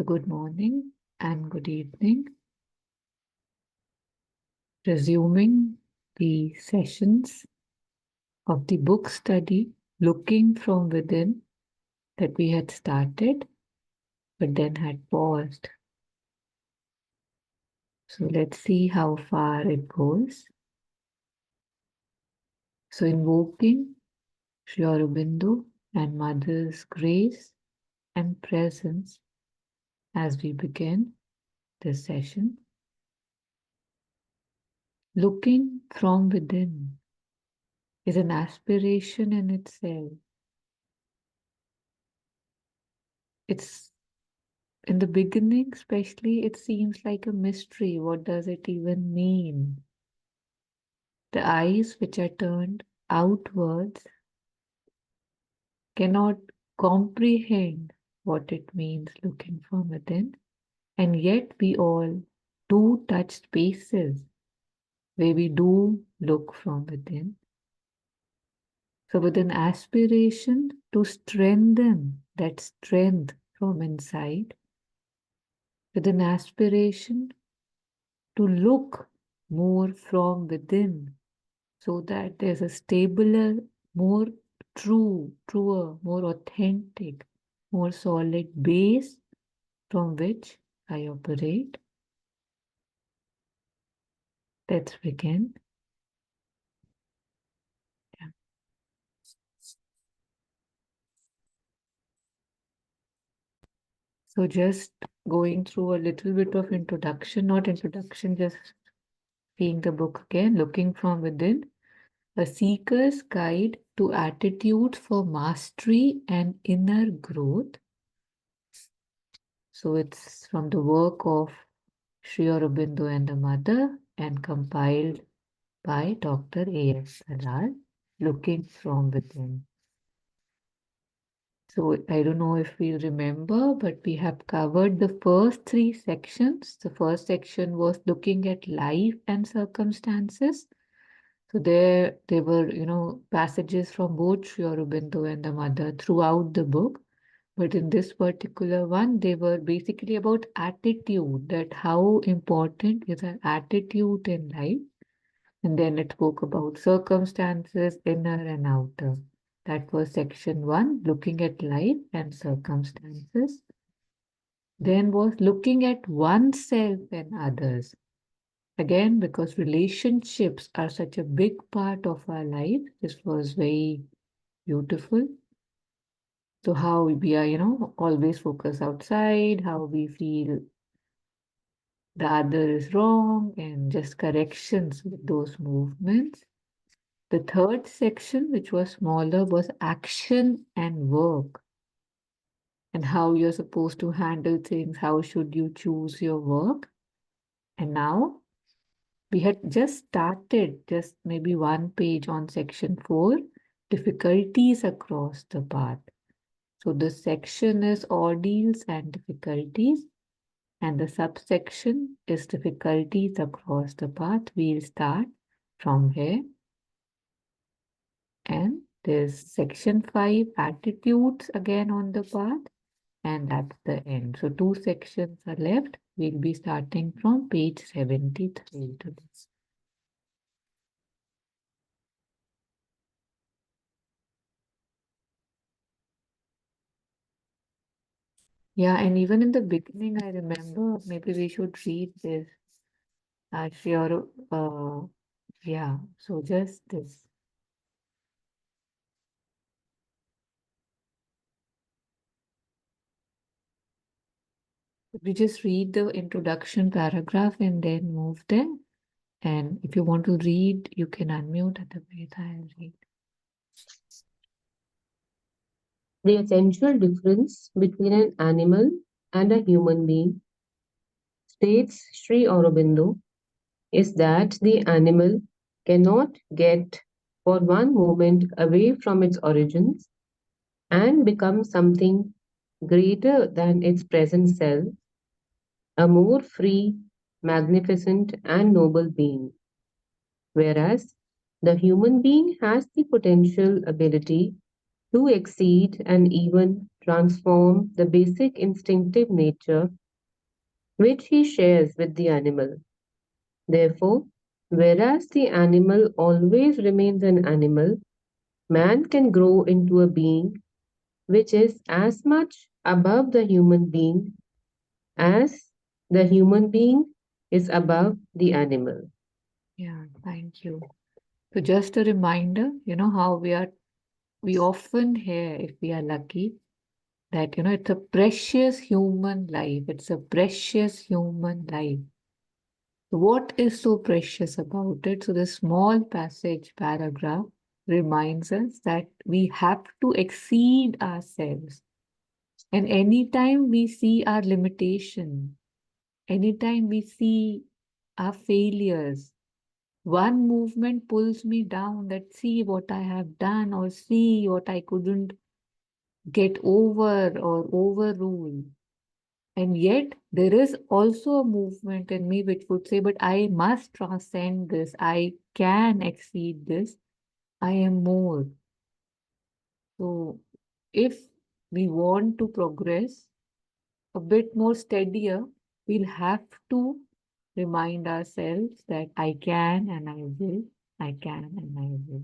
So good morning and good evening. Resuming the sessions of the book study, Looking from Within, that we had started, but then had paused. So let's see how far it goes. So invoking Sri Aurobindo and Mother's grace and presence as we begin this session. Looking from within is an aspiration in itself. It's in the beginning, especially, it seems like a mystery. What does it even mean? The eyes which are turned outwards cannot comprehend what it means looking from within. And yet we all do touch spaces where we do look from within. So with an aspiration to strengthen that strength from inside, with an aspiration to look more from within, so that there's a stabler, more truer, more authentic, more solid base from which I operate. Let's begin. Yeah. So just going through a little bit of introduction, not introduction, just seeing the book again, Looking from Within, a seeker's guide to attitudes for mastery and inner growth. So it's from the work of Sri Aurobindo and the Mother and compiled by Dr. S Dalal, Looking from Within. So I don't know if we remember, but we have covered the first three sections. The first section was looking at life and circumstances. So there were, passages from both Sri Aurobindo and the Mother throughout the book. But in this particular one, they were basically about attitude, that how important is our attitude in life. And then it spoke about circumstances, inner and outer. That was section 1, looking at life and circumstances. Then was looking at oneself and others. Again, because relationships are such a big part of our life, this was very beautiful. So how we are, always focus outside, how we feel the other is wrong, and just corrections with those movements. The third section, which was smaller, was action and work, and how you're supposed to handle things, how should you choose your work. And now we had just started, just maybe one page on section 4, difficulties across the path. So the section is ordeals and difficulties, and the subsection is difficulties across the path. We'll start from here. And there's section 5, attitudes again on the path, and that's the end. So 2 sections are left. We'll be starting from page 73 to this. Yeah, and even in the beginning, I remember maybe we should read this. Sure. Yeah, so just this. We just read the introduction paragraph and then move there. And if you want to read, you can unmute at the way I'll read. The essential difference between an animal and a human being, states Sri Aurobindo, is that the animal cannot get for one moment away from its origins and become something greater than its present self, a more free, magnificent, and noble being. Whereas the human being has the potential ability to exceed and even transform the basic instinctive nature which he shares with the animal. Therefore, whereas the animal always remains an animal, man can grow into a being which is as much above the human being as the human being is above the animal. Yeah, thank you. So just a reminder, how we often hear, if we are lucky, that, it's a precious human life. It's a precious human life. What is so precious about it? So the small passage paragraph reminds us that we have to exceed ourselves. And anytime we see our limitation, anytime we see our failures, one movement pulls me down that see what I have done or see what I couldn't get over or overrule. And yet, there is also a movement in me which would say, but I must transcend this. I can exceed this. I am more. So, if we want to progress a bit more steadier, we'll have to remind ourselves that I can and I will. I can and I will.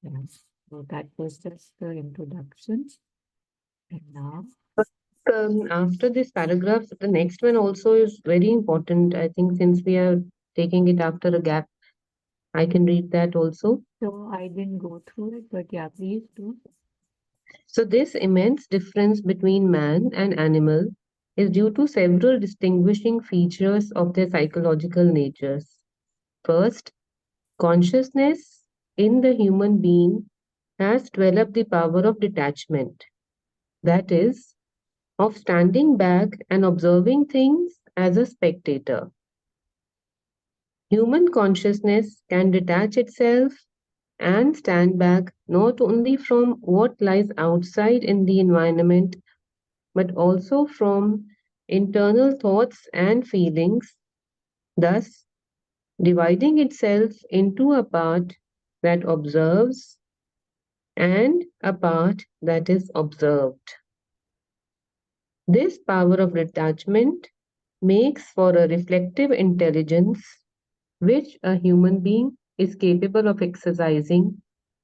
Yes. So, that was just the introduction. And now, After this paragraph, the next one also is very important. I think since we are taking it after a gap, I can read that also. so I didn't go through it, but yeah, please do. So, this immense difference between man and animal is due to several distinguishing features of their psychological natures. First, consciousness in the human being has developed the power of detachment, that is, of standing back and observing things as a spectator. Human consciousness can detach itself and stand back not only from what lies outside in the environment, but also from internal thoughts and feelings, thus dividing itself into a part that observes and a part that is observed. This power of detachment makes for a reflective intelligence which a human being is capable of exercising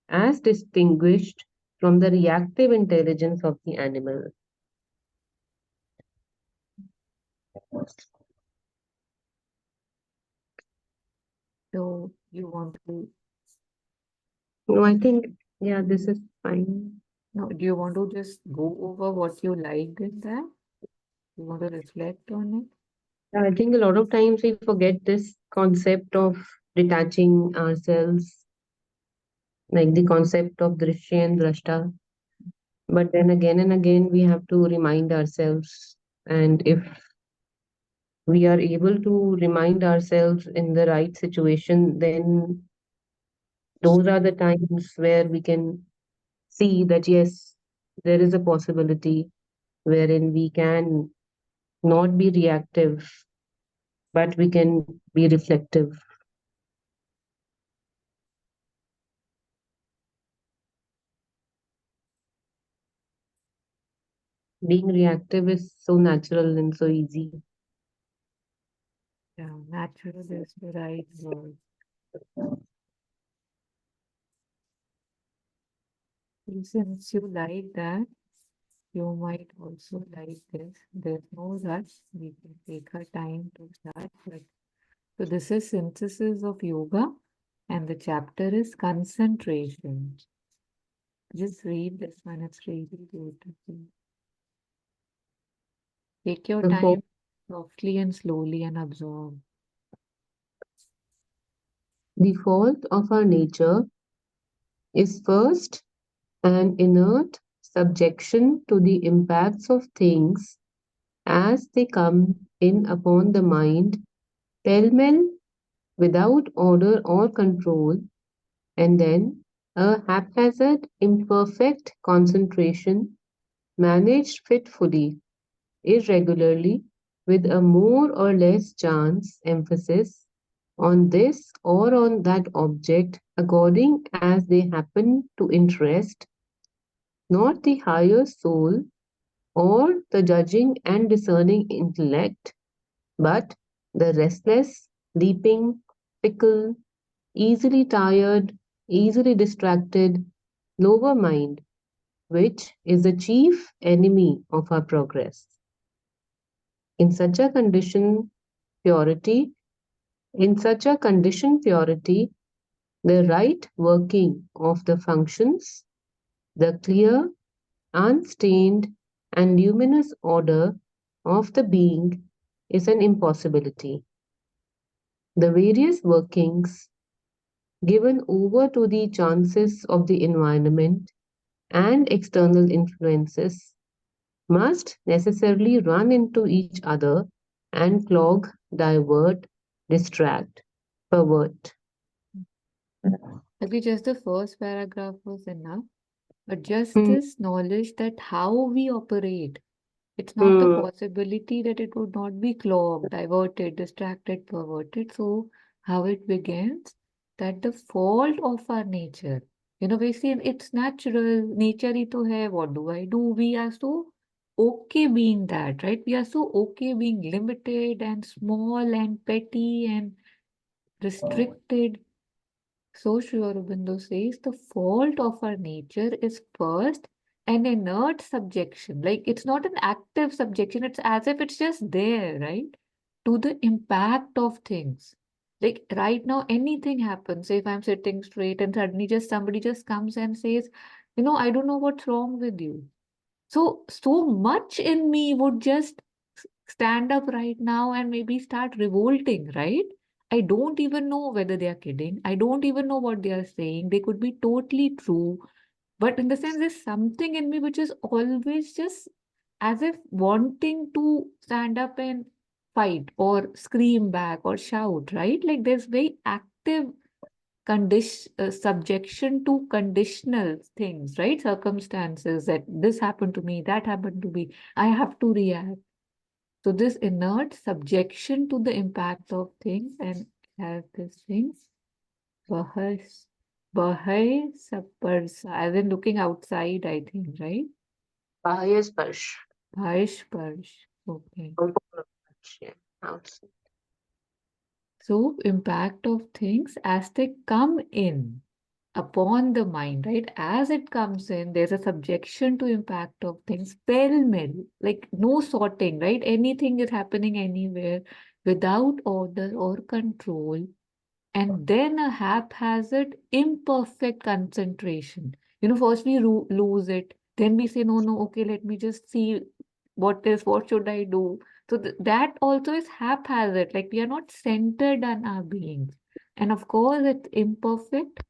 as distinguished from the reactive intelligence of the animal. So you want to, No, I think, yeah, this is fine. no, do you want to just go over what you liked in that? You want to reflect on it? I think a lot of times we forget this concept of detaching ourselves, like the concept of drishya and drashta. But then again and again, we have to remind ourselves. And if we are able to remind ourselves in the right situation, then those are the times where we can see that yes, there is a possibility wherein we can not be reactive, but we can be reflective. Being reactive is so natural and so easy. Yeah, natural is the right word. And since you like that, you might also like this. There's no rush. We can take our time to start. But so this is synthesis of yoga, and the chapter is concentration. Just read this one. It's really beautiful. Take your The, fo- time softly and slowly and absorb. the fault of our nature is first an inert subjection to the impacts of things as they come in upon the mind, pell-mell, without order or control, and then a haphazard, imperfect concentration managed fitfully, irregularly, with a more or less chance emphasis on this or on that object according as they happen to interest not the higher soul or the judging and discerning intellect, but the restless, leaping, fickle, easily tired, easily distracted, lower mind, which is the chief enemy of our progress. In such a condition, purity, in such a condition, purity, the right working of the functions, the clear, unstained, and luminous order of the being is an impossibility. The various workings given over to the chances of the environment and external influences must necessarily run into each other and clog, divert, distract, pervert. Maybe just the first paragraph was enough, but just Hmm. this knowledge that how we operate, it's not the Hmm. possibility that it would not be clogged, diverted, distracted, perverted. So, how it begins, that the fault of our nature, we see it's natural, nature hi to hai, what do I do? We are so okay being that, right? We are so okay being limited and small and petty and restricted. So Sri Aurobindo says the fault of our nature is first an inert subjection. Like it's not an active subjection, it's as if it's just there, right? To the impact of things. Like right now, anything happens. Say if I'm sitting straight and suddenly just somebody just comes and says, I don't know what's wrong with you. So much in me would just stand up right now and maybe start revolting, right? I don't even know whether they are kidding. I don't even know what they are saying. They could be totally true. But in the sense, there's something in me which is always just as if wanting to stand up and fight or scream back or shout, right? Like there's very active subjection to conditional things, right? Circumstances that this happened to me, that happened to me. I have to react. So this inert subjection to the impact of things and have this things, bahas, bahai saparsa, as in looking outside, I think, right? Bahaya sparsh. Bhash parsh. Okay. Yeah. Outside. So impact of things as they come in upon the mind, right? As it comes in, there's a subjection to impact of things, pell-mell, like no sorting, right? Anything is happening anywhere without order or control, and then a haphazard, imperfect concentration. First we lose it, then we say, no, no, okay, let me just see what should I do? So that also is haphazard, like we are not centered on our beings. And of course, it's imperfect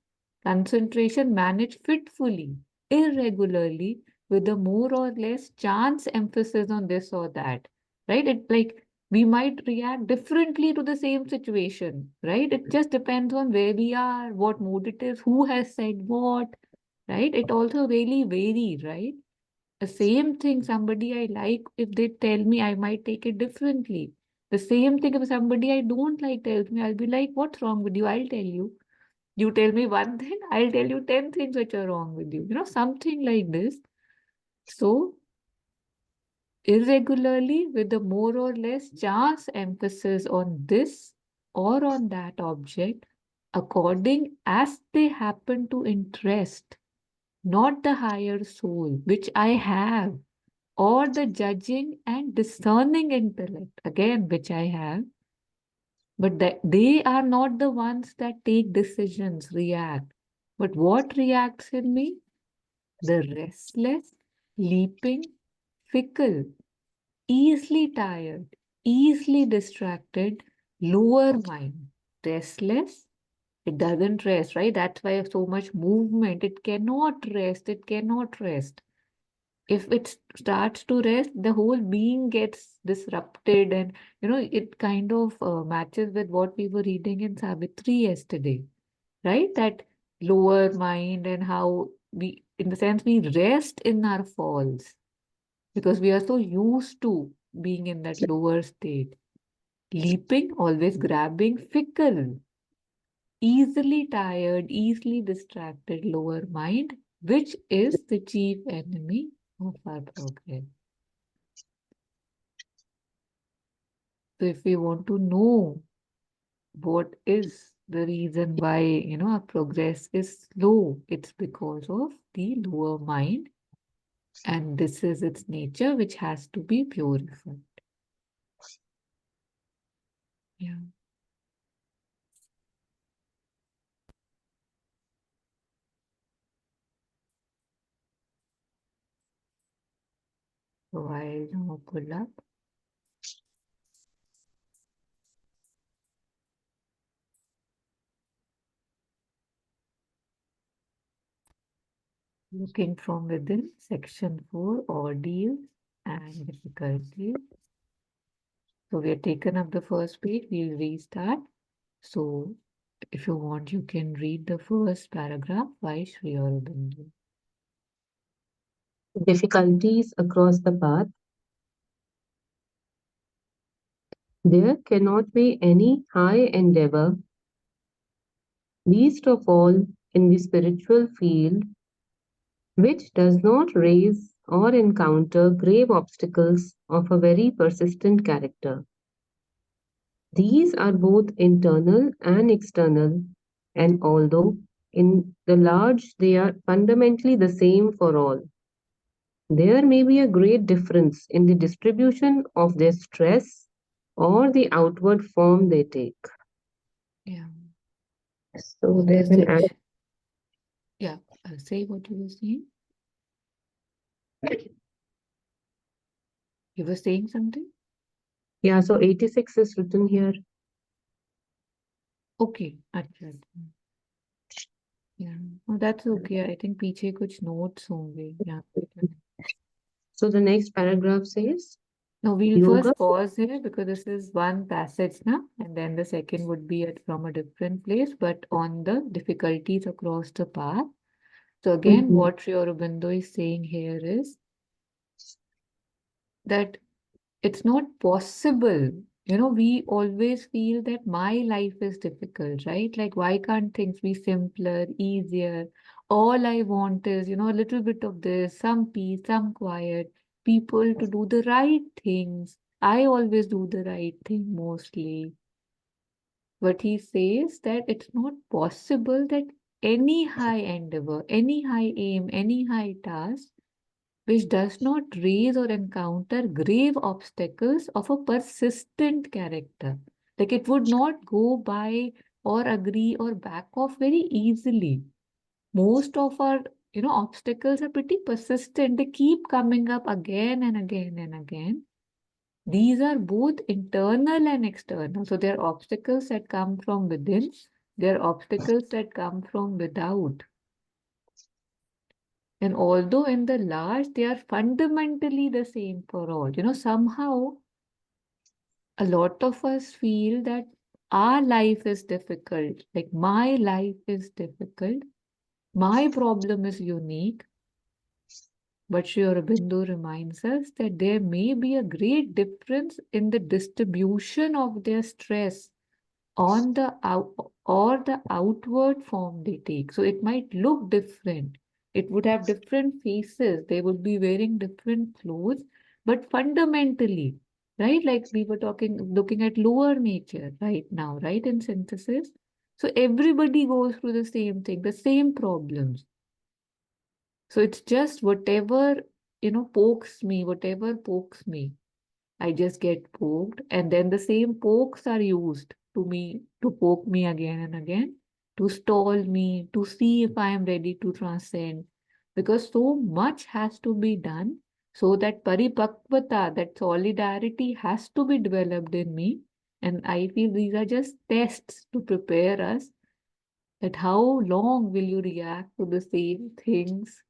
concentration managed fitfully, irregularly, with a more or less chance emphasis on this or that, right? It like we might react differently to the same situation, right? It just depends on where we are, what mood it is, who has said what, right? It also really varies, right? The same thing somebody I like, if they tell me, I might take it differently. The same thing if somebody I don't like tells me, I'll be like, what's wrong with you? I'll tell you. You tell me one thing, I'll tell you 10 things which are wrong with you. Something like this. So, irregularly, with a more or less chance emphasis on this or on that object, according as they happen to interest, not the higher soul, which I have, or the judging and discerning intellect, again, which I have, but that they are not the ones that take decisions, react. But what reacts in me? The restless, leaping, fickle, easily tired, easily distracted, lower mind. Restless, it doesn't rest, right? That's why so much movement. It cannot rest. It cannot rest. If it starts to rest, the whole being gets disrupted, and it kind of matches with what we were reading in Savitri yesterday, right? That lower mind and how we, in the sense, we rest in our falls because we are so used to being in that lower state. Leaping, always grabbing, fickle, easily tired, easily distracted lower mind, which is the chief enemy of our progress. So if we want to know what is the reason why, our progress is slow, it's because of the lower mind, and this is its nature, which has to be purified. Yeah. So I'll now pull up. Looking from within, section 4, ordeals and difficulties. So we have taken up the first page, we'll restart. So if you want, you can read the first paragraph by Sri Aurobindo. Difficulties across the path. There cannot be any high endeavour, least of all in the spiritual field, which does not raise or encounter grave obstacles of a very persistent character. These are both internal and external, and although in the large they are fundamentally the same for all, there may be a great difference in the distribution of their stress or the outward form they take. Yeah. So On there's this an ad. section, yeah, say what you were saying. You were saying something? Yeah, so 86 is written here. Okay, अच्छा. Yeah, oh, that's okay. I think पीछे कुछ notes होंगे यहाँ पे. So the next paragraph says No, we'll yoga. first pause here because this is one passage now, and then the second would be from a different place, but on the difficulties across the path. So again, Mhm. what Sri Aurobindo is saying here is that it's not possible. We always feel that my life is difficult, right? Like, why can't things be simpler, easier? All I want is, a little bit of this, some peace, some quiet, people to do the right things. I always do the right thing mostly. But he says that it's not possible that any high endeavor, any high aim, any high task which does not raise or encounter grave obstacles of a persistent character. Like it would not go by or agree or back off very easily. Most of our, obstacles are pretty persistent. They keep coming up again and again and again. These are both internal and external. So there are obstacles that come from within, there are obstacles that come from without. And although in the large, they are fundamentally the same for all. Somehow a lot of us feel that our life is difficult. Like my life is difficult. My problem is unique. But Sri Aurobindo reminds us that there may be a great difference in the distribution of their stress on the out or the outward form they take. So it might look different. It would have different faces. They would be wearing different clothes, but fundamentally, right? Like we were looking at lower nature right now, right? In synthesis. So everybody goes through the same thing, the same problems. So it's just whatever, pokes me. I just get poked, and then the same pokes are used to poke me again and again, to stall me, to see if I am ready to transcend. Because so much has to be done so that paripakvata, that solidarity has to be developed in me. And I feel these are just tests to prepare us that how long will you react to the same things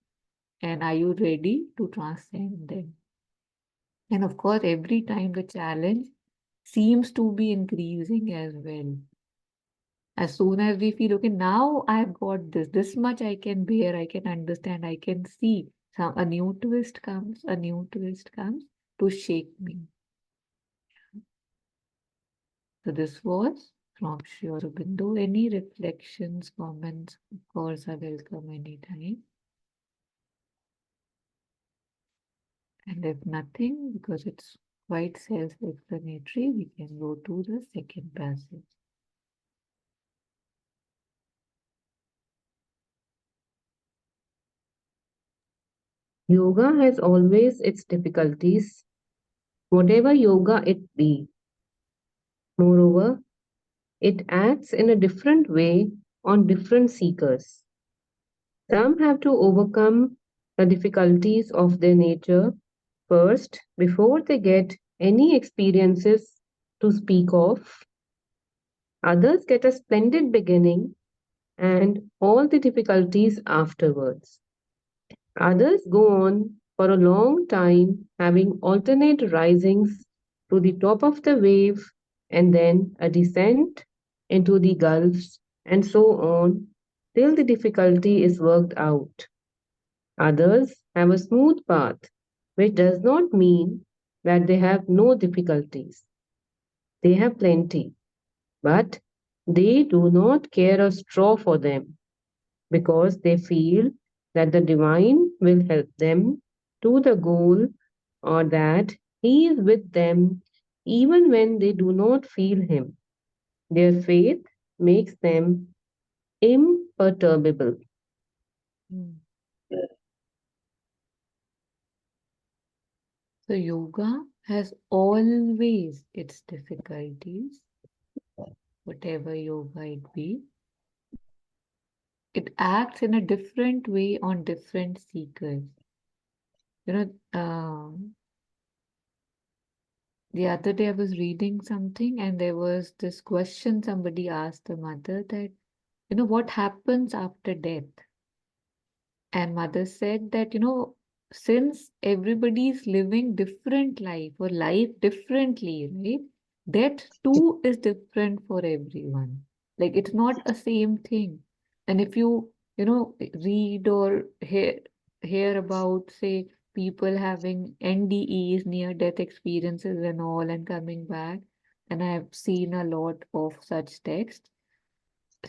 and are you ready to transcend them? And of course, every time the challenge seems to be increasing as well. As soon as we feel, okay, now I've got this much I can bear, I can understand, I can see. A new a new twist comes to shake me. So this was from Sri Aurobindo. Any reflections, comments, of course, are welcome anytime. And if nothing, because it's quite self-explanatory. We can go to the second passage. Yoga has always its difficulties, whatever yoga it be. Moreover, it acts in a different way on different seekers. Some have to overcome the difficulties of their nature first before they get any experiences to speak of. Others get a splendid beginning and all the difficulties afterwards. Others go on for a long time, having alternate risings to the top of the wave and then a descent into the gulfs, and so on till the difficulty is worked out. Others have a smooth path, which does not mean that they have no difficulties. They have plenty, but they do not care a straw for them because they feel that the divine will help them to the goal or that he is with them even when they do not feel him. Their faith makes them imperturbable. Mm. So yoga has always its difficulties, whatever yoga it be. It acts in a different way on different seekers. You know, the other day I was reading something and there was this question somebody asked the mother that, what happens after death? And mother said that, since everybody is living different life or life differently, right? That too is different for everyone. Like it's not a same thing. And if read or hear about, say, people having NDEs, near death experiences and all, and coming back, and I have seen a lot of such texts.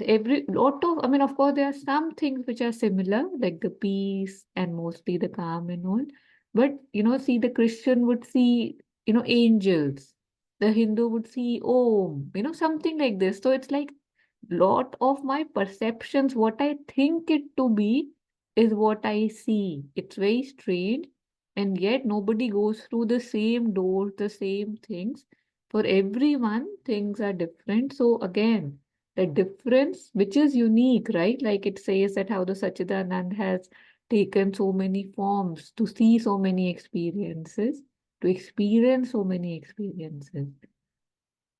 Every lot of, I mean, of course, there are some things which are similar, like the peace and mostly the calm and all. But, see, the Christian would see, angels. The Hindu would see Om, something like this. So it's like lot of my perceptions, what I think it to be, is what I see. It's very strange. And yet nobody goes through the same doors, the same things. For everyone, things are different. So again, the difference, which is unique, right? Like it says that how the Sachidanand has taken so many forms to see so many experiences, to experience so many experiences.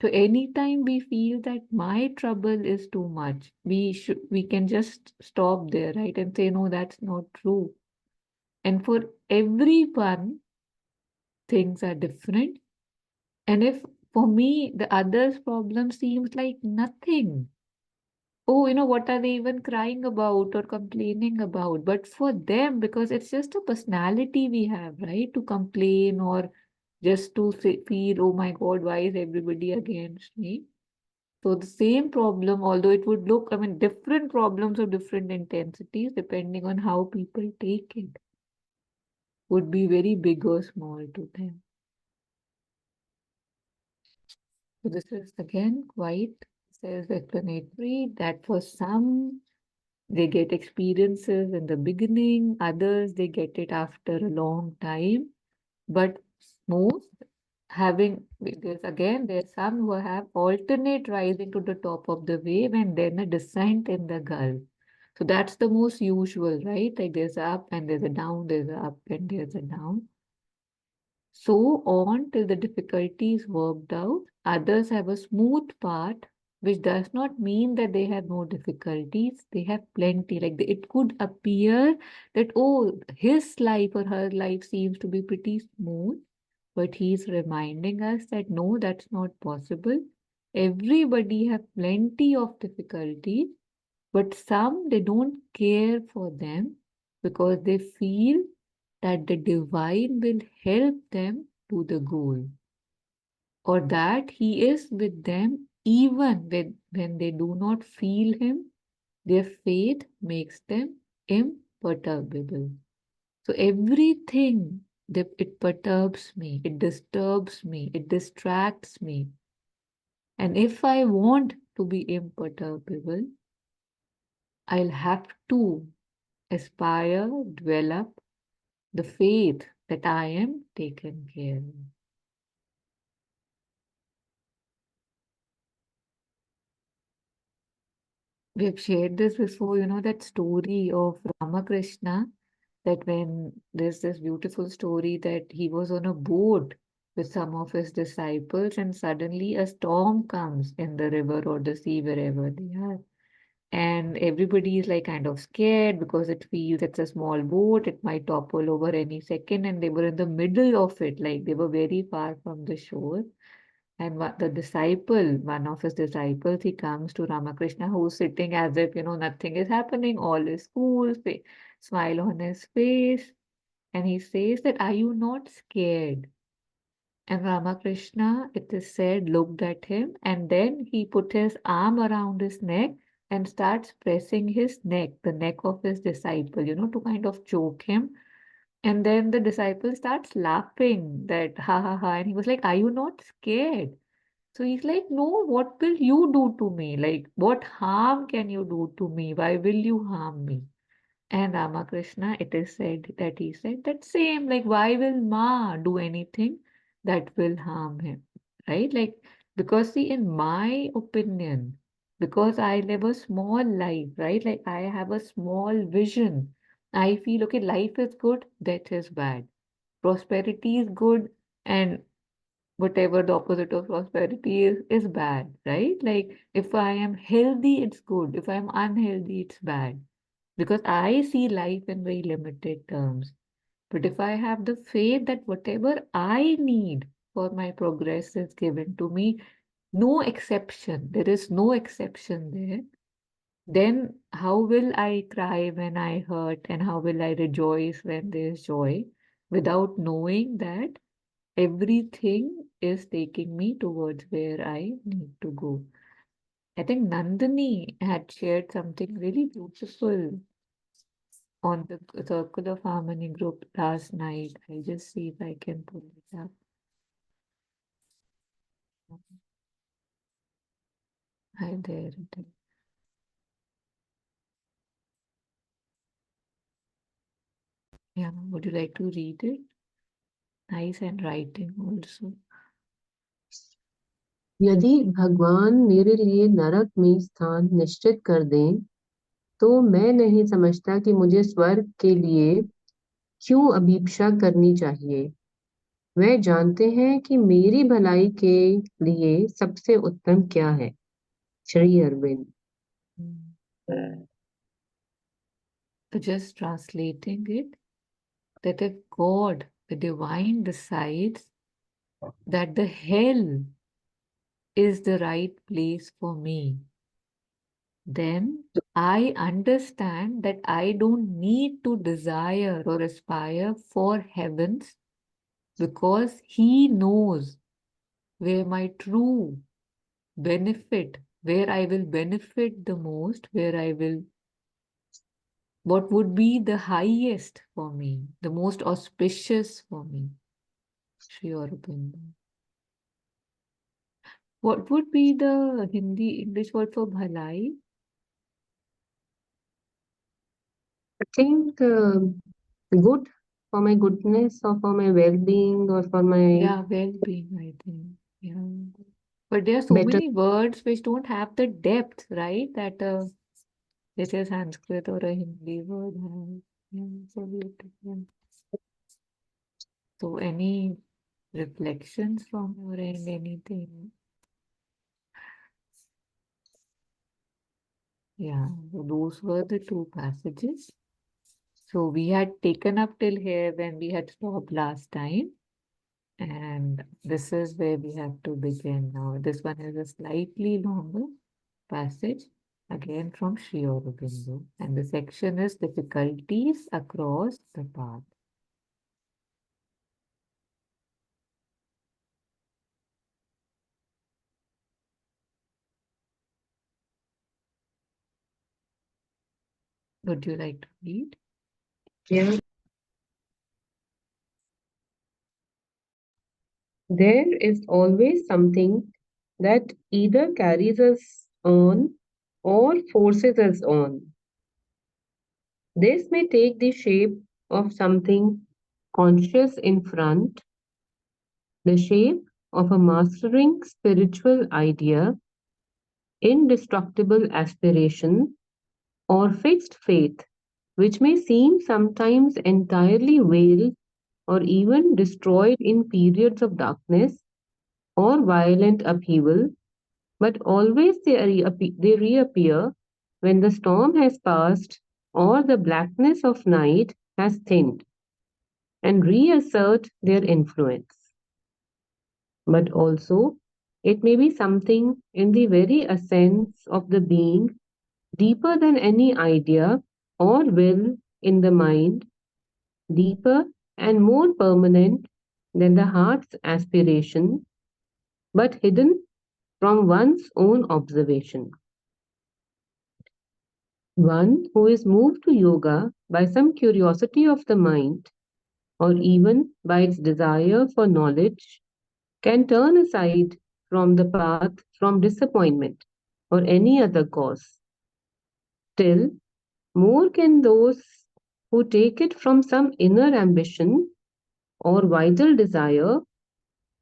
So anytime we feel that my trouble is too much, we can just stop there, right? And say, no, that's not true. And for everyone, things are different. And if for me the other's problem seems like nothing, oh, what are they even crying about or complaining about? But for them, because it's just a personality we have, right? To complain or just to feel, oh my God, why is everybody against me? So the same problem, although it would look, I mean, different problems of different intensities, depending on how people take it, would be very big or small to them. So this is again quite self-explanatory that for some they get experiences in the beginning, others they get it after a long time. But most having, there's some who have alternate rising to the top of the wave and then a descent in the gulf. So that's the most usual, right? Like there's a up and there's a down, there's a up and there's a down. So on till the difficulty is worked out. Others have a smooth part, which does not mean that they have no difficulties. They have plenty. Like it could appear that, oh, his life or her life seems to be pretty smooth, but he's reminding us that no, that's not possible. Everybody have plenty of difficulties, but some they don't care for them because they feel that the divine will help them to the goal, or that he is with them even when they do not feel him. Their faith makes them imperturbable. So everything It perturbs me, it disturbs me, it distracts me. And if I want to be imperturbable, I'll have to aspire, develop the faith that I am taken care of. We have shared this before, that story of Ramakrishna, that when there's this beautiful story that he was on a boat with some of his disciples, and suddenly a storm comes in the river or the sea, wherever they are. And everybody is like kind of scared because it feels it's a small boat, it might topple over any second, and they were in the middle of it, like they were very far from the shore. And the disciple, one of his disciples, he comes to Ramakrishna, who's sitting as if, nothing is happening, all is cool, smile on his face. And he says that, are you not scared? And Ramakrishna, it is said, looked at him and then he put his arm around his neck and starts pressing his neck, the neck of his disciple, to kind of choke him. And then the disciple starts laughing that, ha ha ha. And he was like, are you not scared? So he's like, no, what will you do to me? Like, what harm can you do to me? Why will you harm me? And Ramakrishna, it is said that he said that same, like, why will Ma do anything that will harm him? Right? Like, because see, in my opinion, because I live a small life, right? Like, I have a small vision. I feel, okay, life is good, death is bad. Prosperity is good, and whatever the opposite of prosperity is bad, right? Like, if I am healthy, it's good. If I'm unhealthy, it's bad because I see life in very limited terms. But if I have the faith that whatever I need for my progress is given to me, no exception, there is no exception there, then how will I cry when I hurt and how will I rejoice when there's joy without knowing that everything is taking me towards where I need to go? I think Nandini had shared something really beautiful on the Circle of Harmony group last night. I'll just see if I can pull it up. Hi there. It is. Yeah, would you like to read it? Nice handwriting also. यदि भगवान मेरे लिए नरक में स्थान निश्चित कर दें तो मैं नहीं समझता कि मुझे स्वर्ग के लिए क्यों अभीप्सा करनी चाहिए। वह जानते हैं कि मेरी भलाई के लिए सबसे उत्तम क्या है। Shri Arvind. Mm. So just translating it, that if God, the divine, decides that the hell is the right place for me, then I understand that I don't need to desire or aspire for heavens because He knows where my true benefit, where I will benefit the most, where I will, what would be the highest for me, the most auspicious for me. Sri Aurobindo. What would be the Hindi English word for bhalai? I think good, for my goodness or for my well-being or for my Yeah, well-being, I think. Yeah. But there are so better. many words which don't have the depth, right? That this is Sanskrit or a Hindi word has. Yeah, so beautiful. So any reflections from your end, anything? Yeah, so those were the two passages. So we had taken up till here when we had stopped last time. And this is where we have to begin now. This one is a slightly longer passage, again from Sri Aurobindo. And the section is difficulties across the path. Would you like to read? Yeah. There is always something that either carries us on or forces us on. This may take the shape of something conscious in front, the shape of a mastering spiritual idea, indestructible aspiration, or fixed faith, which may seem sometimes entirely veiled or even destroyed in periods of darkness or violent upheaval, but always they reappear when the storm has passed or the blackness of night has thinned and reassert their influence. But also, it may be something in the very essence of the being, deeper than any idea or will in the mind, deeper and more permanent than the heart's aspiration, but hidden from one's own observation. One who is moved to yoga by some curiosity of the mind or even by its desire for knowledge can turn aside from the path from disappointment or any other cause. Still, more can those who take it from some inner ambition or vital desire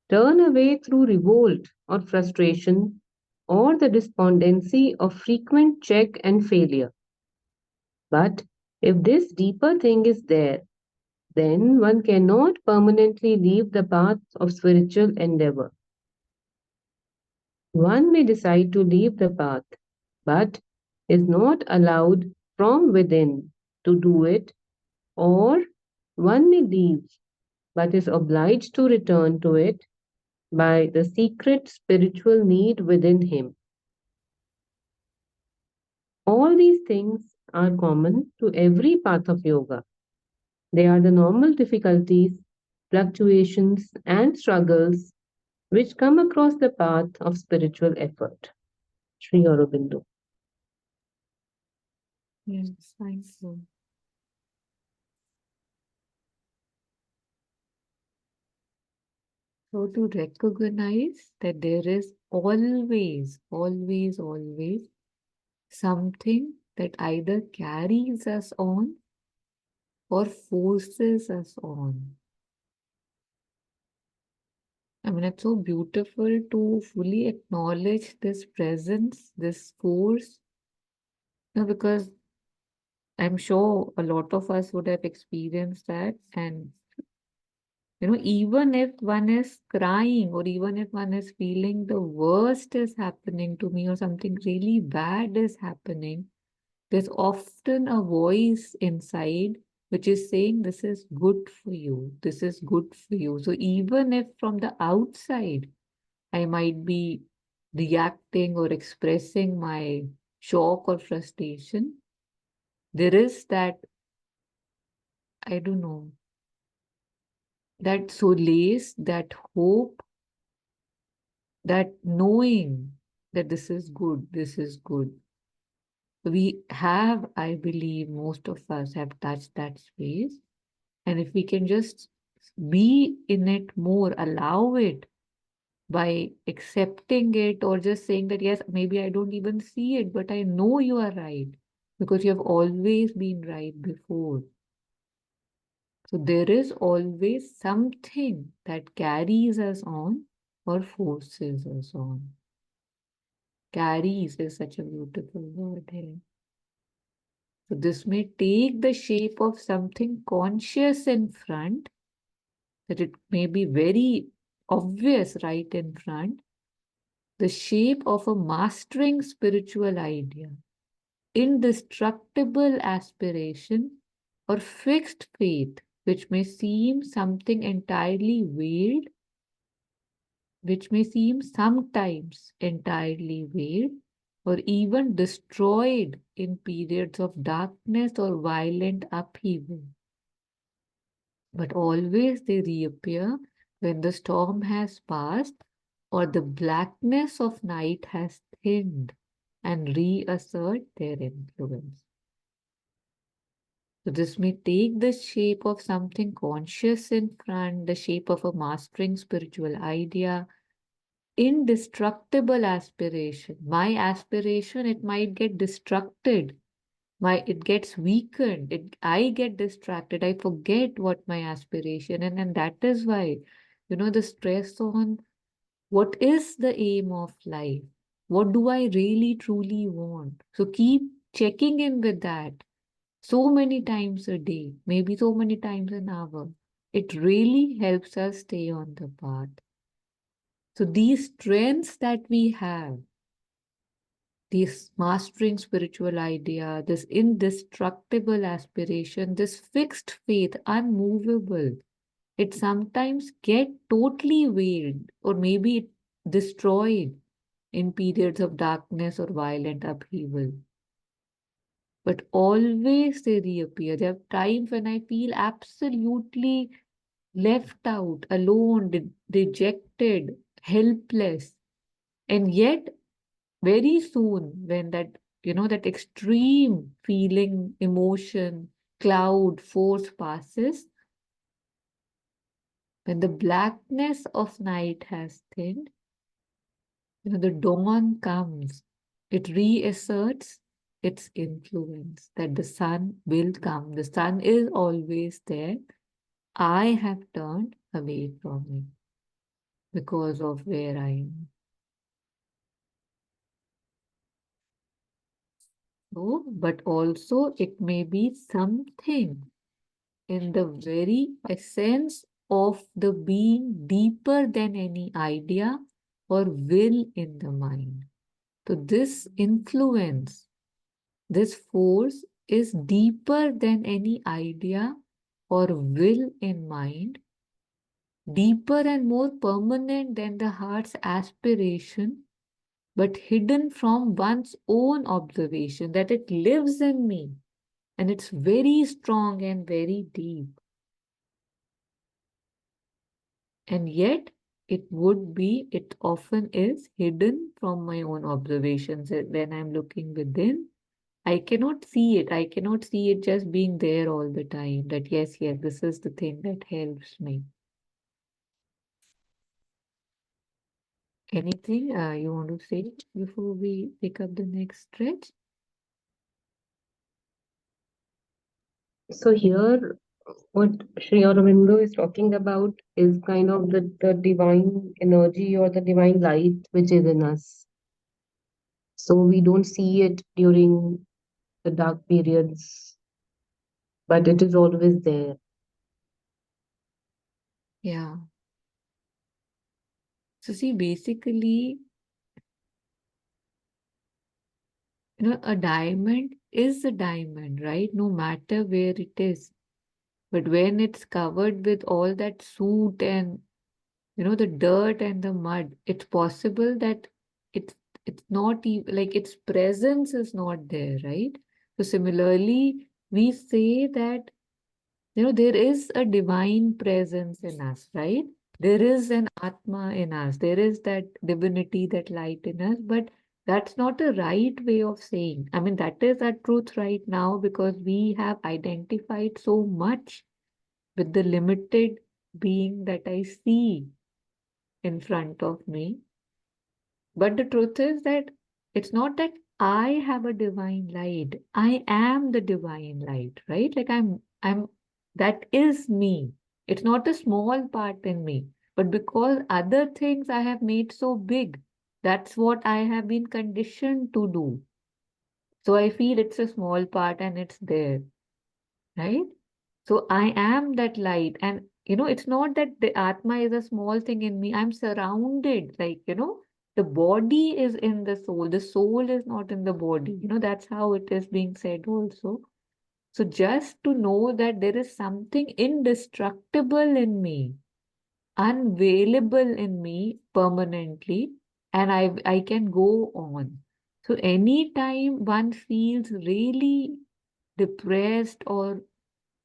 turn away through revolt or frustration or the despondency of frequent check and failure. But if this deeper thing is there, then one cannot permanently leave the path of spiritual endeavor. One may decide to leave the path, but is not allowed from within to do it, or one may leave, but is obliged to return to it by the secret spiritual need within him. All these things are common to every path of yoga. They are the normal difficulties, fluctuations, and struggles which come across the path of spiritual effort. Sri Aurobindo. Yes, thank you. So to recognize that there is always something that either carries us on or forces us on. I mean, it's so beautiful to fully acknowledge this presence, this force, because I'm sure a lot of us would have experienced that. And, even if one is crying or even if one is feeling the worst is happening to me or something really bad is happening, there's often a voice inside which is saying, this is good for you. This is good for you. So even if from the outside, I might be reacting or expressing my shock or frustration, there is that, I don't know, that solace, that hope, that knowing that this is good, this is good. We have, I believe, most of us have touched that space. And if we can just be in it more, allow it by accepting it or just saying that, yes, maybe I don't even see it, but I know you are right because you have always been right before. So there is always something that carries us on or forces us on. Carries is such a beautiful word here. So this may take the shape of something conscious in front, that it may be very obvious right in front, the shape of a mastering spiritual idea, indestructible aspiration, or fixed faith, which may seem something entirely veiled, which may seem sometimes entirely veiled, or even destroyed in periods of darkness or violent upheaval. But always they reappear when the storm has passed or the blackness of night has thinned and reassert their influence. So this may take the shape of something conscious in front, the shape of a mastering spiritual idea, indestructible aspiration. My aspiration, it might get destructed. It gets weakened. I get distracted. I forget what my aspiration, and that is why, the stress on what is the aim of life? What do I really truly want? So keep checking in with that so many times a day, maybe so many times an hour. It really helps us stay on the path. So these strengths that we have, this mastering spiritual idea, this indestructible aspiration, this fixed faith, unmovable, it sometimes get totally veiled or maybe destroyed in periods of darkness or violent upheaval. But always they reappear. There are times when I feel absolutely left out, alone, dejected, helpless. And yet, very soon, when that extreme feeling, emotion, cloud, force passes, when the blackness of night has thinned, the dawn comes. It reasserts its influence that the sun will come. The sun is always there. I have turned away from it because of where I am. So, but also it may be something in the very essence of the being deeper than any idea or will in the mind. So this influence, this force is deeper than any idea or will in mind, deeper and more permanent than the heart's aspiration, but hidden from one's own observation, that it lives in me and it's very strong and very deep. And yet, it often is hidden from my own observations. When I'm looking within, I cannot see it. I cannot see it just being there all the time. That, yes, this is the thing that helps me. Anything you want to say before we pick up the next stretch? So here, what Sri Aurobindo is talking about is kind of the divine energy or the divine light which is in us. So we don't see it during the dark periods, but it is always there. Yeah. So see, basically, a diamond is a diamond, right? No matter where it is. But when it's covered with all that soot and the dirt and the mud, it's possible that it's it's not even like its presence is not there, right? So similarly, we say that there is a divine presence in us, right? There is an Atma in us. There is that divinity, that light in us, but that's not a right way of saying. I mean, that is our truth right now because we have identified so much with the limited being that I see in front of me. But the truth is that it's not that I have a divine light. I am the divine light, right? Like that is me. It's not a small part in me. But because other things I have made so big, that's what I have been conditioned to do. So I feel it's a small part and it's there, right? So I am that light. And, it's not that the Atma is a small thing in me. I'm surrounded, like, the body is in the soul. The soul is not in the body. That's how it is being said also. So just to know that there is something indestructible in me, unavailable in me permanently, and I can go on. So anytime one feels really depressed or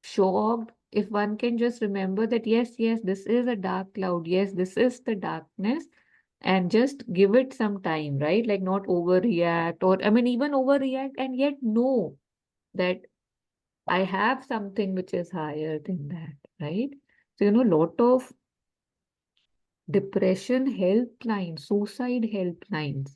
shocked, if one can just remember that yes, this is a dark cloud, yes, this is the darkness, and just give it some time, right? Like not overreact, or I mean even overreact and yet know that I have something which is higher than that, right? So, lot of depression helplines, suicide helplines,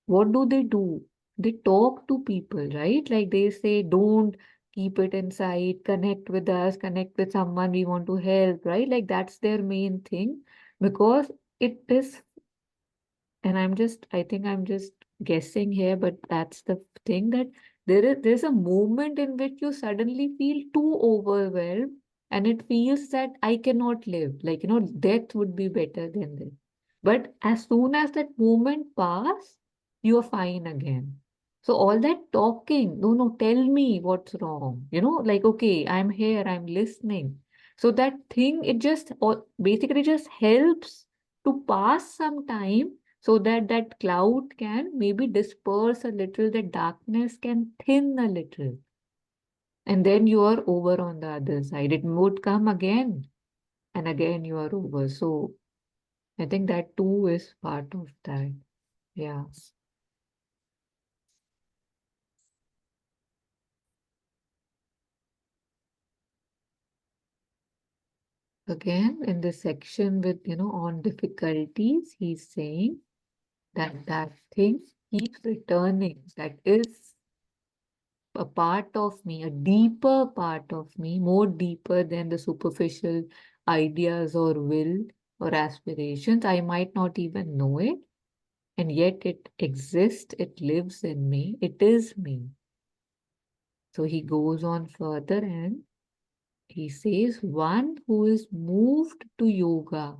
what do? They talk to people, right? Like they say, don't keep it inside, connect with us, connect with someone we want to help, right? Like that's their main thing because it is, and I think I'm just guessing here, but that's the thing that there's a moment in which you suddenly feel too overwhelmed and it feels that I cannot live. Like, death would be better than this. But as soon as that moment pass, you're fine again. So all that talking, no, no, tell me what's wrong. Like, okay, I'm here, I'm listening. So that thing, it just basically just helps to pass some time so that that cloud can maybe disperse a little, the darkness can thin a little, and then you are over on the other side. It would come again, and again you are over. So I think that too is part of that. Yeah. Again, in the section with, on difficulties, he's saying that that thing keeps returning. That is a part of me, a deeper part of me, more deeper than the superficial ideas or will or aspirations. I might not even know it, and yet it exists, it lives in me, it is me. So he goes on further and he says, one who is moved to yoga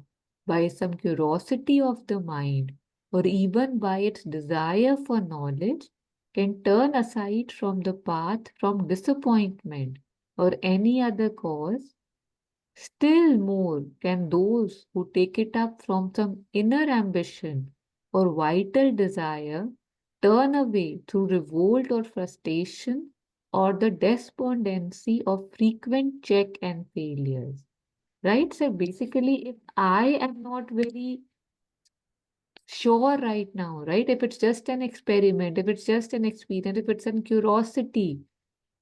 by some curiosity of the mind or even by its desire for knowledge can turn aside from the path from disappointment or any other cause. Still more can those who take it up from some inner ambition or vital desire turn away through revolt or frustration or the despondency of frequent check and failures. Right? So basically, if I am not very sure right now, right? If it's just an experiment, if it's just an experience, if it's a curiosity,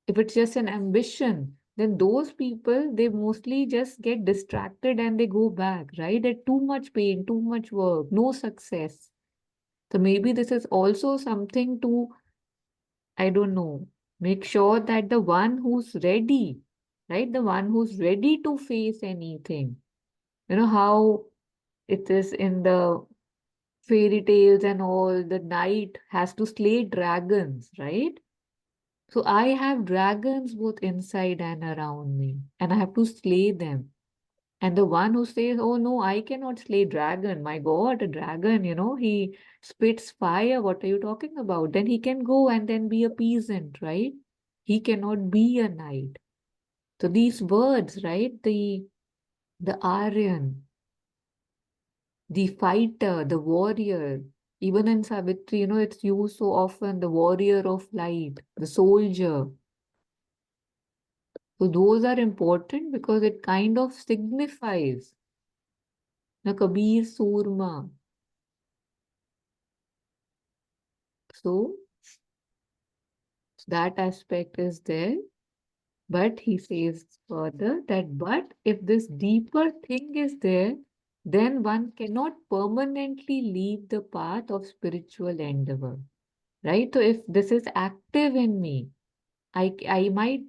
if it's just an ambition, then those people, they mostly just get distracted and they go back, right? They're too much pain, too much work, no success. So maybe this is also something to, I don't know, make sure that the one who's ready, right? The one who's ready to face anything, how it is in the fairy tales and all, the knight has to slay dragons, right? So I have dragons both inside and around me, and I have to slay them. And the one who says, "Oh no, I cannot slay dragon. My God, a dragon, he spits fire. What are you talking about?" Then he can go and then be a peasant, right? He cannot be a knight. So these words, right? The Aryan, the fighter, the warrior. Even in Savitri, it's used so often, the warrior of light, the soldier. So those are important because it kind of signifies the Kabir Surma. So that aspect is there. But he says further that, but if this deeper thing is there, then one cannot permanently leave the path of spiritual endeavor. Right? So if this is active in me, I might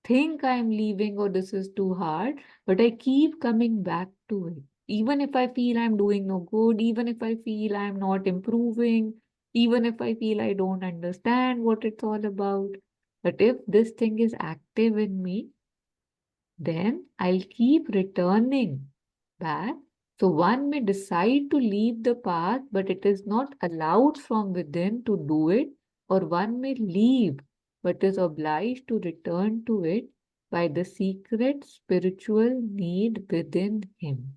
think I'm leaving or this is too hard, but I keep coming back to it. Even if I feel I'm doing no good, even if I feel I'm not improving, even if I feel I don't understand what it's all about. But if this thing is active in me, then I'll keep returning back. So one may decide to leave the path, but it is not allowed from within to do it, or one may leave, but is obliged to return to it by the secret spiritual need within him.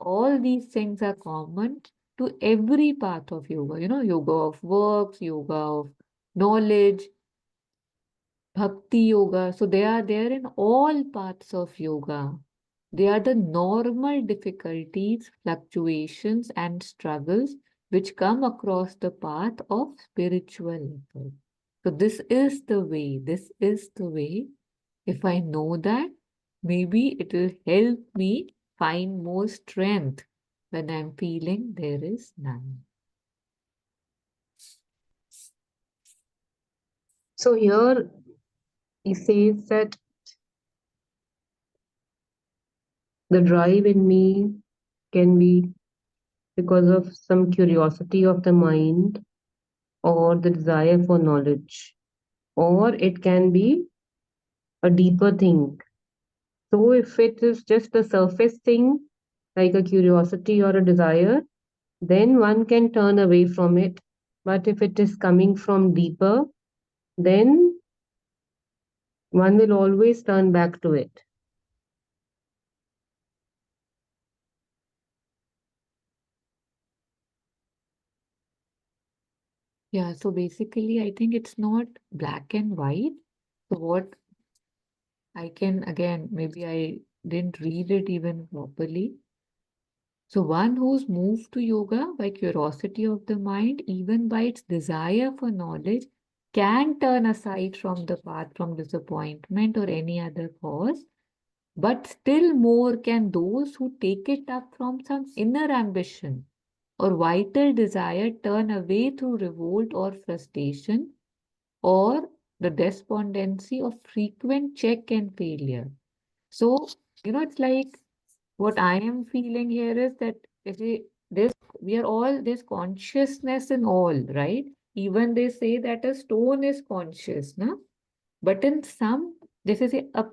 All these things are common to every path of yoga, yoga of works, yoga of knowledge, bhakti yoga. So they are there in all paths of yoga. They are the normal difficulties, fluctuations, and struggles which come across the path of spiritual effort. So this is the way, this is the way. If I know that, maybe it will help me find more strength when I'm feeling there is none. So here he says that the drive in me can be because of some curiosity of the mind or the desire for knowledge, or it can be a deeper thing. So if it is just a surface thing, like a curiosity or a desire, then one can turn away from it. But if it is coming from deeper, then one will always turn back to it. Yeah, so basically, I think it's not black and white. So, what I can, again, maybe I didn't read it even properly. So, one who's moved to yoga by curiosity of the mind, even by its desire for knowledge, can turn aside from the path from disappointment or any other cause. But still more can those who take it up from some inner ambition or vital desire turn away through revolt or frustration or the despondency of frequent check and failure. So, it's like what I am feeling here is that if this we are all there's consciousness in all, right? Even they say that a stone is conscious, no? But in some, this is a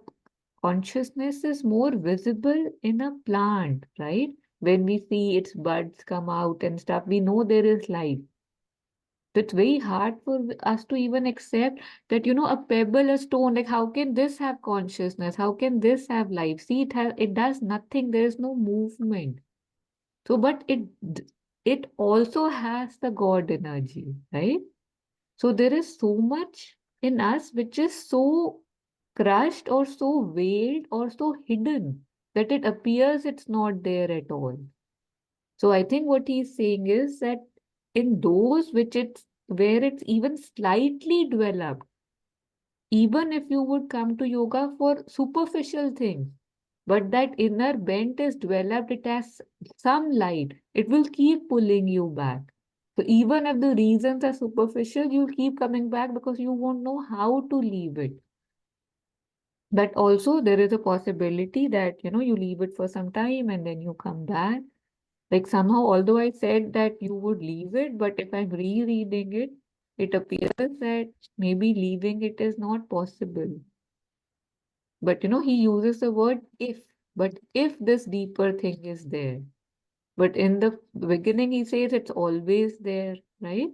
consciousness is more visible in a plant, right? When we see its buds come out and stuff, we know there is life. So it's very hard for us to even accept that, a pebble, a stone, like how can this have consciousness? How can this have life? See, it does nothing. There is no movement. So, but it also has the God energy, right? So there is so much in us which is so crushed or so veiled or so hidden that it appears it's not there at all. So I think what he's saying is that in those which it's where it's even slightly developed, even if you would come to yoga for superficial things, but that inner bent is developed, it has some light, it will keep pulling you back. So even if the reasons are superficial, you'll keep coming back because you won't know how to leave it. But also there is a possibility that you leave it for some time and then you come back. Like somehow, although I said that you would leave it, but if I'm rereading it, it appears that maybe leaving it is not possible. But he uses the word if. But if this deeper thing is there, but in the beginning, he says it's always there, right?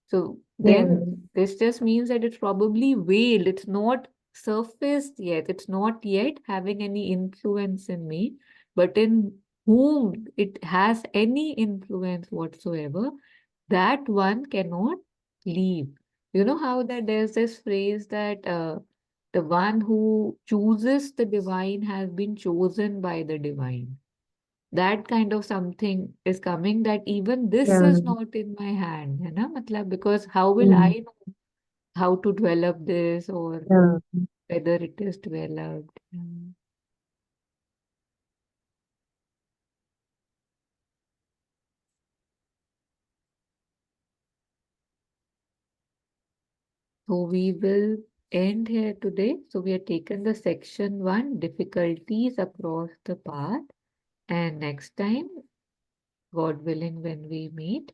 So Yeah. then this just means that it's probably veiled. It's not surfaced yet. It's not yet having any influence in me. But in whom it has any influence whatsoever, that one cannot leave. You know how that there's this phrase that the one who chooses the divine has been chosen by the divine. That kind of something is coming that even this Yeah. is not in my hand, है ना? मतलब because how will Mm. I know how to develop this or Yeah. whether it is developed? So we will end here today. So we have taken the section one, difficulties across the path, and next time, God willing, when we meet,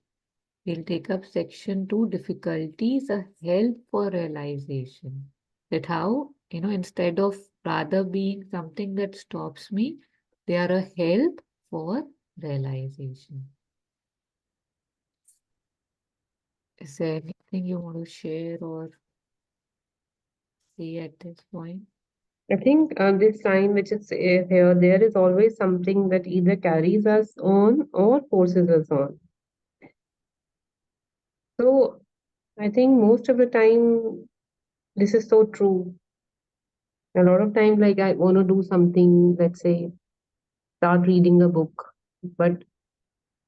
we'll take up section two, difficulties, a help for realization. That how, instead of rather being something that stops me, they are a help for realization. Is there anything you want to share or say at this point? I think this line, which is here, there is always something that either carries us on or forces us on. So I think most of the time, this is so true. A lot of times, like I want to do something, let's say, start reading a book, but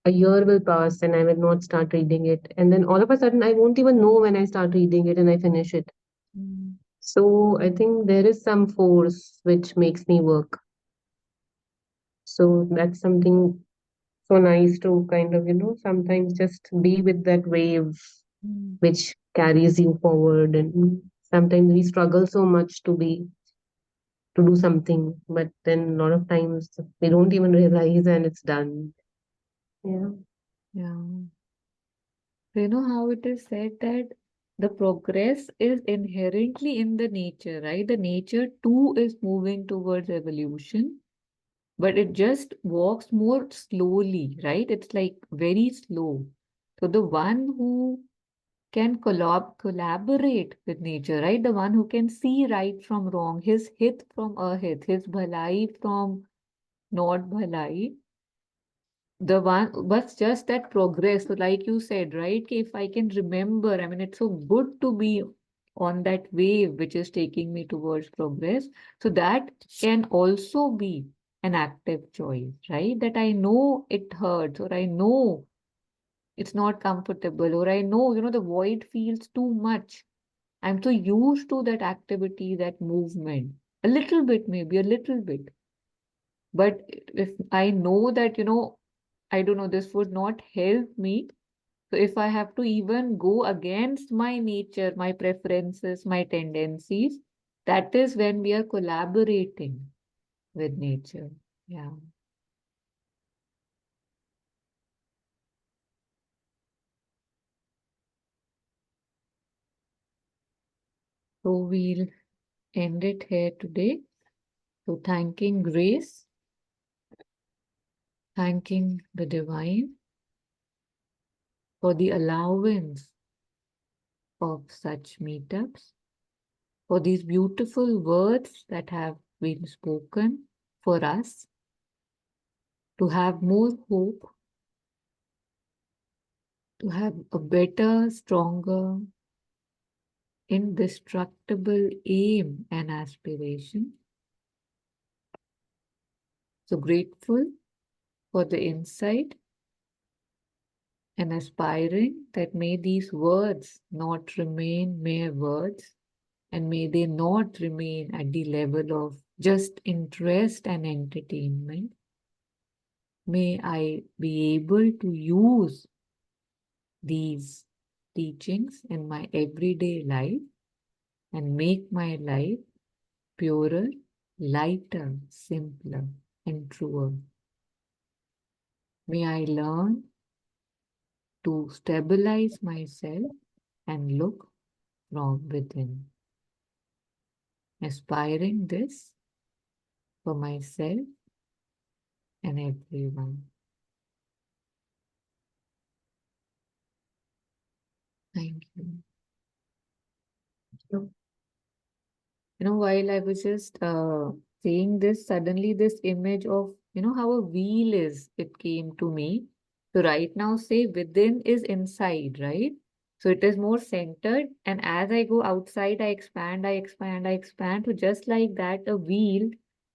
a year will pass and I will not start reading it. And then all of a sudden, I won't even know when I start reading it and I finish it. Mm. So I think there is some force which makes me work. So that's something so nice to kind of, sometimes just be with that wave Mm. which carries you forward. And sometimes we struggle so much to do something, but then a lot of times we don't even realize and it's done. Yeah. Yeah. So you know how it is said that the progress is inherently in the nature, right? The nature too is moving towards evolution, but it just walks more slowly, right? It's like very slow. So the one who can collaborate with nature, right? The one who can see right from wrong, his hit from ahit, his bhalai from not bhalai, the one, but just that progress. So like you said, right? Ki if I can remember, I mean, it's so good to be on that wave which is taking me towards progress. So that can also be an active choice, right? That I know it hurts, or I know it's not comfortable, or I know, the void feels too much. I'm so used to that activity, that movement. A little bit, maybe a little bit. But if I know that, I don't know, this would not help me. So if I have to even go against my nature, my preferences, my tendencies, that is when we are collaborating with nature. Yeah. So we'll end it here today. So thanking grace, thanking the divine for the allowance of such meetups, for these beautiful words that have been spoken for us to have more hope, to have a better, stronger, indestructible aim and aspiration. So grateful for the insight and aspiring that may these words not remain mere words, and may they not remain at the level of just interest and entertainment. May I be able to use these teachings in my everyday life and make my life purer, lighter, simpler, and truer. May I learn to stabilize myself and look from within, aspiring this for myself and everyone. Thank you. While I was just saying this, suddenly this image of, how a wheel is, it came to me. So right now, say within is inside, right? So it is more centered. And as I go outside, I expand, I expand, I expand. So just like that, a wheel,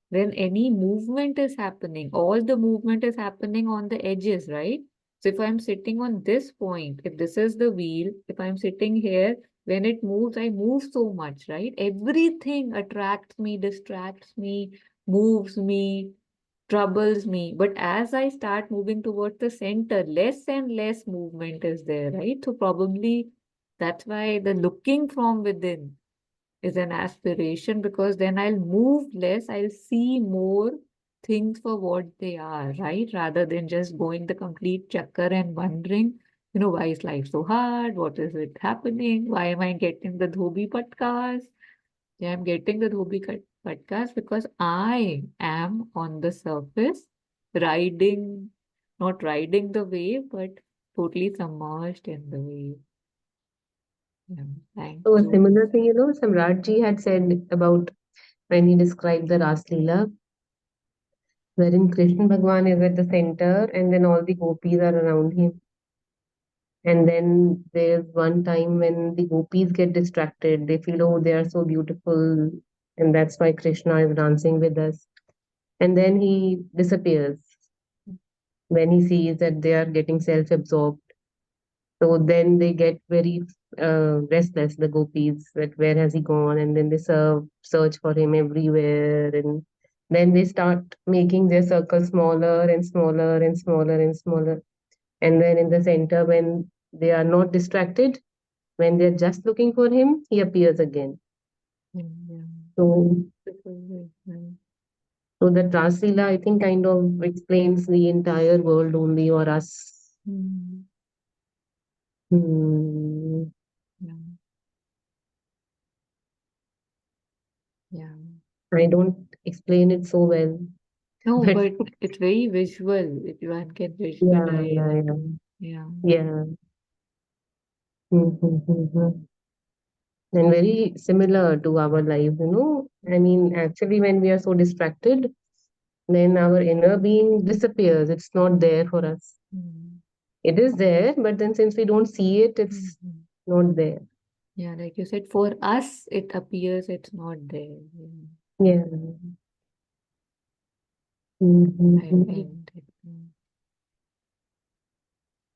when any movement is happening, all the movement is happening on the edges, right? So if I'm sitting on this point, if this is the wheel, if I'm sitting here, when it moves, I move so much, right? Everything attracts me, distracts me, moves me, troubles me. But as I start moving towards the center, less and less movement is there, right? So probably that's why the looking from within is an aspiration, because then I'll move less, I'll see more things for what they are, right? Rather than just going the complete chakkar and wondering, why is life so hard? What is it happening? Why am I getting the Dhobi podcast? Yeah, I'm getting the podcast because I am on the surface riding, not riding the wave, but totally submerged in the wave. Yeah, thank So a you. similar thing, Samratji had said about when he described the Ras Leela, wherein Krishna Bhagwan is at the center and then all the gopis are around him. And then there's one time when the gopis get distracted. They feel, oh, they are so beautiful. And that's why Krishna is dancing with us. And then he disappears. when he sees that they are getting self-absorbed. So then they get very restless, the gopis, that where has he gone? And then they search for him everywhere. And then they start making their circle smaller and smaller and smaller and smaller. And then in the center, when they are not distracted, when they're just looking for him, he appears again. Yeah. So, This was very nice. so the Rasila, I think, kind of explains the entire world only or us. Mm. Hmm. Yeah. Yeah. I don't explain it so well, No, but but it's very visual. One can yeah, visualize. yeah, yeah, Yeah. yeah. Mm-hmm. And very similar to our life, you know. I mean, actually, when we are so distracted, then our inner being disappears. It's not there for us. Mm. It is there, but then since we don't see it, it's Mhm. not there. Yeah, like you said, for us, it appears it's not there. Yeah. Yeah. I Mm-hmm. felt it.